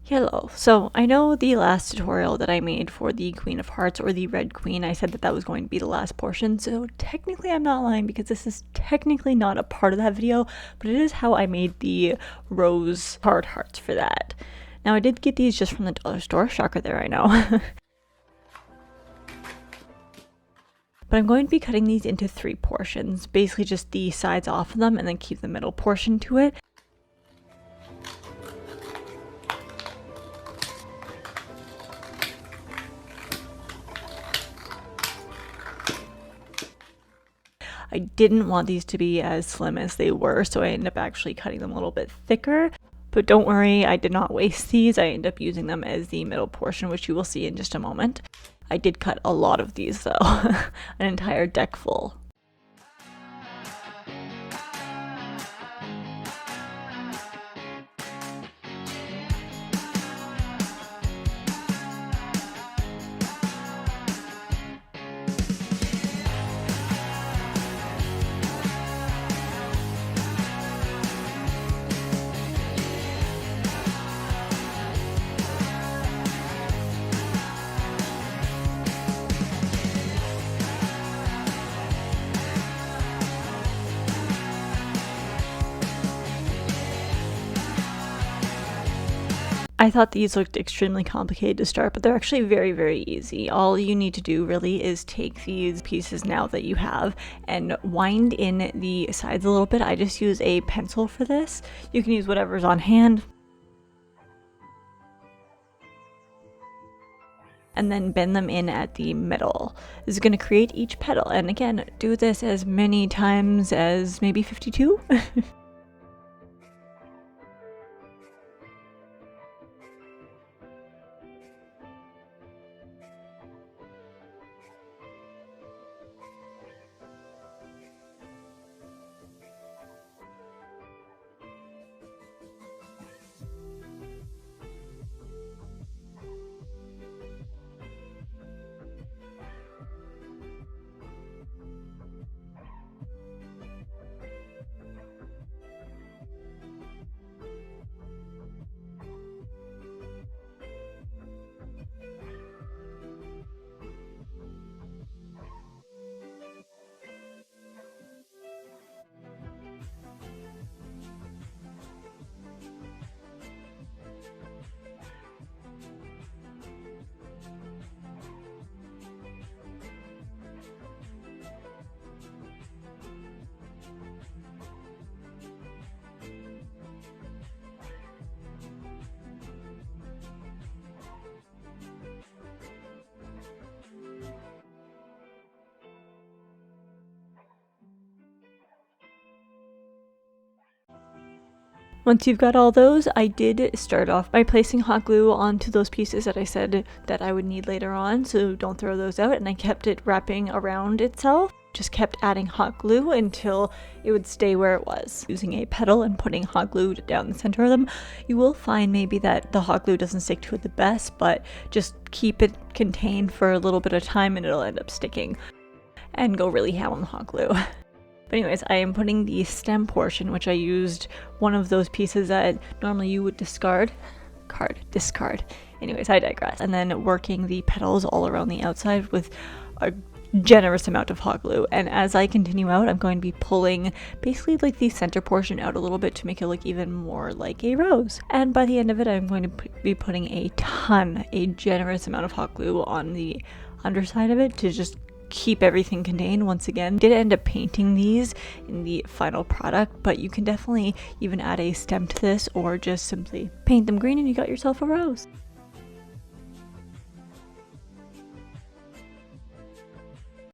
Hello. So I know the last tutorial that I made for the Queen of Hearts, or the Red Queen, I said that that was going to be the last portion, so technically I'm not lying because this is technically not a part of that video, but it is how I made the rose card hearts for that. Now I did get these just from the dollar store, shocker there, I know. But I'm going to be cutting these into 3 portions, basically just the sides off of them and then keep the middle portion to it. I didn't want these to be as slim as they were, so I ended up actually cutting them a little bit thicker. But don't worry, I did not waste these. I ended up using them as the middle portion, which you will see in just a moment. I did cut a lot of these though, an entire deck full. I thought these looked extremely complicated to start, but they're actually very, very easy. All you need to do really is take these pieces now that you have and wind in the sides a little bit. I just use a pencil for this. You can use whatever's on hand. And then bend them in at the middle. This is going to create each petal. And again, do this as many times as maybe 52. Once you've got all those, I did start off by placing hot glue onto those pieces that I said that I would need later on, so don't throw those out, and I kept it wrapping around itself. Just kept adding hot glue until it would stay where it was. Using a petal and putting hot glue down the center of them, you will find maybe that the hot glue doesn't stick to it the best, but just keep it contained for a little bit of time and it'll end up sticking. And go really ham on the hot glue. But anyways, I am putting the stem portion, which I used one of those pieces that normally you would discard. Anyways, I digress. And then working the petals all around the outside with a generous amount of hot glue. And as I continue out, I'm going to be pulling basically like the center portion out a little bit to make it look even more like a rose. And by the end of it, I'm going to be putting a generous amount of hot glue on the underside of it to just keep everything contained. Once again, did end up painting these in the final product, but you can definitely even add a stem to this or just simply paint them green and you got yourself a rose.